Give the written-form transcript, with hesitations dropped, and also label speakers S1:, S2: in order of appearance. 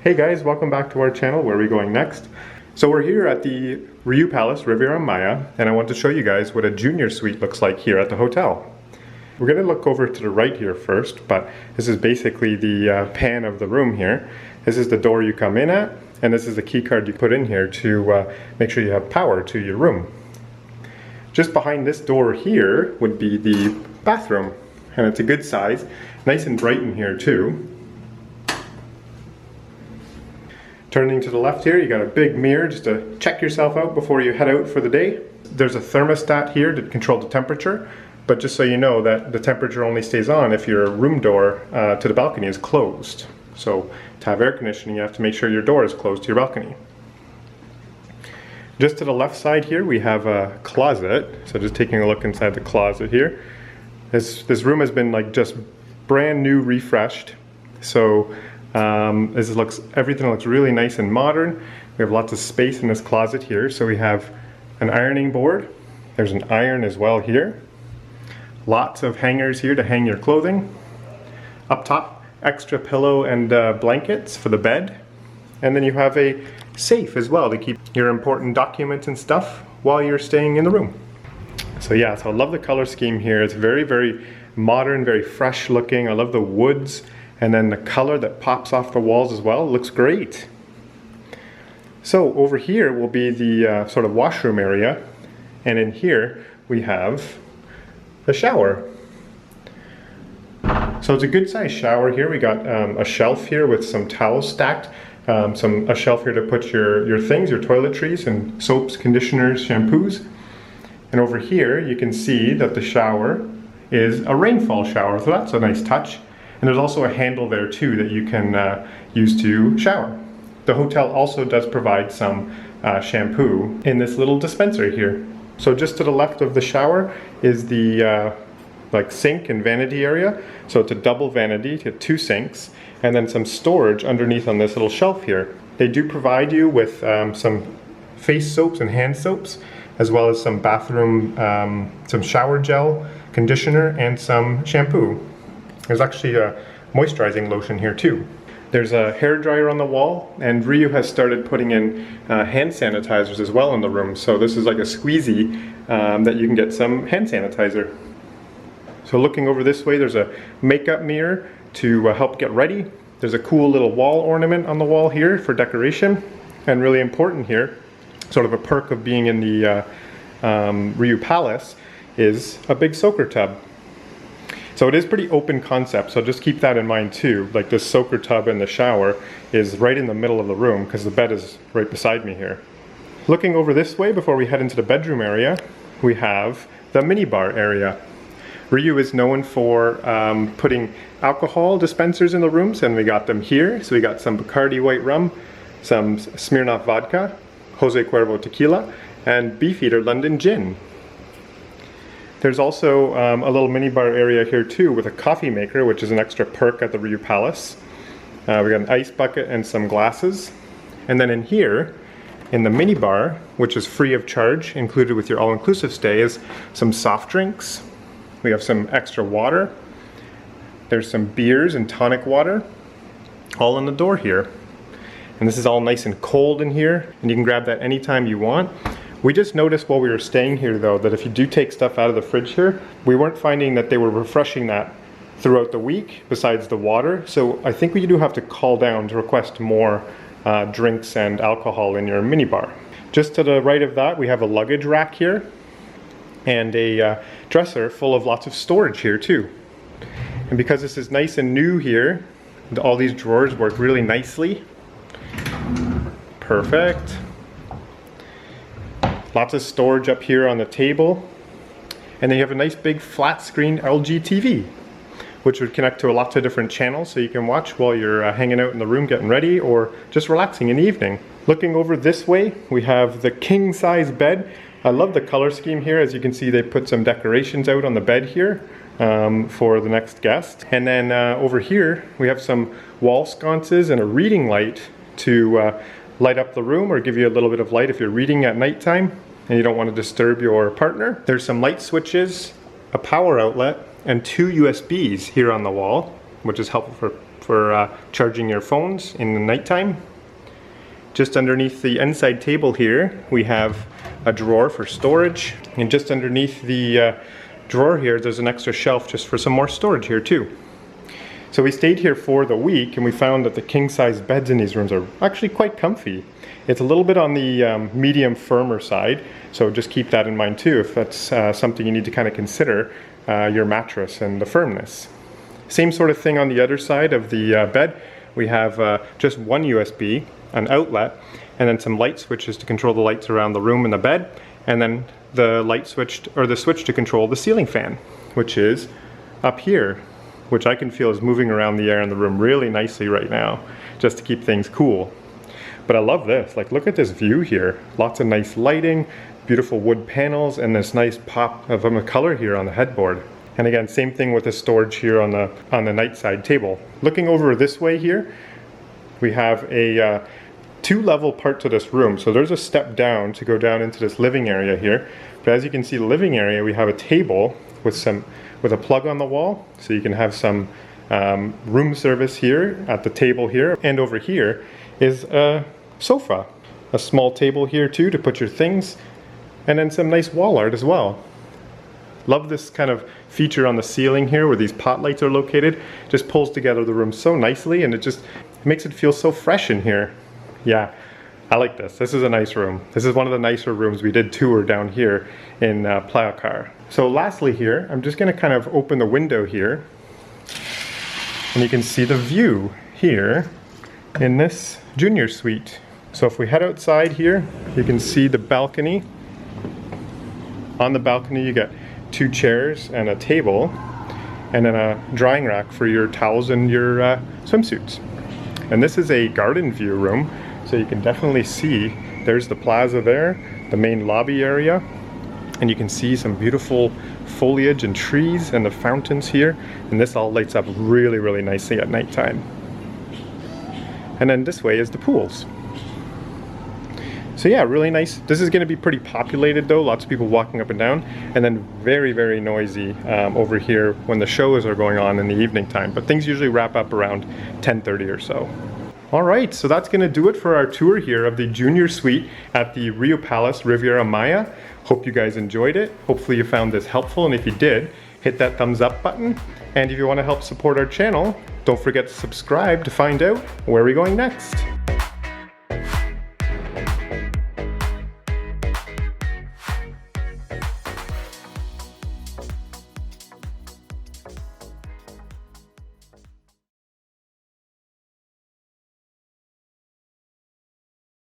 S1: Hey guys, welcome back to our channel. Where are we going next? So we're here at the RIU Palace Riviera Maya, and I want to show you guys what a junior suite looks like here at the hotel. We're going to look over to the right here first, but this is basically the pan of the room here. This is the door you come in at, and this is the key card you put in here to make sure you have power to your room. Just behind this door here would be the bathroom, and it's a good size, nice and bright in here too. Turning to the left here, you got a big mirror just to check yourself out before you head out for the day. There's a thermostat here to control the temperature, but just so you know that the temperature only stays on if your room door to the balcony is closed. So to have air conditioning, you have to make sure your door is closed to your balcony. Just to the left side here, we have a closet. So just taking a look inside the closet here. This room has been like just brand new, refreshed. So everything looks really nice and modern. We have lots of space in this closet here. So we have an ironing board. There's an iron as well here. Lots of hangers here to hang your clothing. Up top, extra pillow and blankets for the bed. And then you have a safe as well to keep your important documents and stuff while you're staying in the room. So yeah, so I love the color scheme here. It's very, very modern, very fresh looking. I love the woods. And then the color that pops off the walls as well looks great. So over here will be the sort of washroom area, and in here we have the shower. So it's a good sized shower here. We got a shelf here with some towels stacked, a shelf here to put your things, your toiletries and soaps, conditioners, shampoos. And over here you can see that the shower is a rainfall shower, so that's a nice touch. And there's also a handle there too that you can use to shower. The hotel also does provide some shampoo in this little dispenser here. So just to the left of the shower is the like sink and vanity area. So it's a double vanity to 2 sinks, and then some storage underneath on this little shelf here. They do provide you with some face soaps and hand soaps, as well as some bathroom, some shower gel, conditioner, and some shampoo. There's actually a moisturizing lotion here too. There's a hair dryer on the wall, and RIU has started putting in hand sanitizers as well in the room. So this is like a squeezy that you can get some hand sanitizer. So looking over this way, there's a makeup mirror to help get ready. There's a cool little wall ornament on the wall here for decoration. And really important here, sort of a perk of being in the RIU Palace, is a big soaker tub. So it is pretty open concept, so just keep that in mind too. Like this soaker tub in the shower is right in the middle of the room because the bed is right beside me here. Looking over this way before we head into the bedroom area, we have the minibar area. RIU is known for putting alcohol dispensers in the rooms, and we got them here. So we got some Bacardi white rum, some Smirnoff vodka, Jose Cuervo tequila, and Beefeater London gin. There's also a little minibar area here too with a coffee maker, which is an extra perk at the RIU Palace. We got an ice bucket and some glasses. And then in here, in the minibar, which is free of charge, included with your all-inclusive stay, is some soft drinks. We have some extra water. There's some beers and tonic water, all on the door here. And this is all nice and cold in here, and you can grab that anytime you want. We just noticed while we were staying here though that if you do take stuff out of the fridge here, we weren't finding that they were refreshing that throughout the week besides the water. So I think we do have to call down to request more drinks and alcohol in your minibar. Just to the right of that, we have a luggage rack here and a dresser full of lots of storage here too. And because this is nice and new here, all these drawers work really nicely. Perfect. Lots of storage up here on the table. And then you have a nice big flat screen LG TV, which would connect to lots of different channels so you can watch while you're hanging out in the room getting ready or just relaxing in the evening. Looking over this way, we have the king size bed. I love the color scheme here. As you can see, they put some decorations out on the bed here for the next guest. And then over here, we have some wall sconces and a reading light to light up the room or give you a little bit of light if you're reading at nighttime and you don't want to disturb your partner. There's some light switches, a power outlet, and 2 USBs here on the wall, which is helpful for for charging your phones in the nighttime. Just underneath the inside table here, we have a drawer for storage. And just underneath the drawer here, there's an extra shelf just for some more storage here too. So we stayed here for the week and we found that the king-size beds in these rooms are actually quite comfy. It's a little bit on the medium firmer side, so just keep that in mind too if that's something you need to kind of consider, your mattress and the firmness. Same sort of thing on the other side of the bed. We have just one USB, an outlet, and then some light switches to control the lights around the room and the bed, and then the light switch, or the switch to control the ceiling fan, which is up here, which I can feel is moving around the air in the room really nicely right now, just to keep things cool. But I love this, like look at this view here. Lots of nice lighting, beautiful wood panels, and this nice pop of a color here on the headboard. And again, same thing with the storage here on the night side table. Looking over this way here, we have a two-level part to this room. So there's a step down to go down into this living area here. But as you can see, the living area, we have a table with a plug on the wall, so you can have some room service here at the table here. And over here is a sofa, a small table here too to put your things, and then some nice wall art as well. Love this kind of feature on the ceiling here where these pot lights are located. Just pulls together the room so nicely, and it makes it feel so fresh in here. Yeah, I like this. This is a nice room. This is one of the nicer rooms we did tour down here in Playacar. So lastly here, I'm just going to kind of open the window here, and you can see the view here in this junior suite. So if we head outside here, you can see the balcony. On the balcony you get 2 chairs and a table, and then a drying rack for your towels and your swimsuits. And this is a garden view room, so you can definitely see there's the plaza there, the main lobby area, and you can see some beautiful foliage and trees and the fountains here, and this all lights up really, really nicely at nighttime. And then this way is the pools. So yeah, really nice. This is going to be pretty populated though, lots of people walking up and down, and then very, very noisy over here when the shows are going on in the evening time, but things usually wrap up around 10:30 or so. Alright, so that's going to do it for our tour here of the junior suite at the RIU Palace Riviera Maya. Hope you guys enjoyed it. Hopefully you found this helpful, and if you did, hit that thumbs up button. And if you want to help support our channel, don't forget to subscribe to find out where we're going next.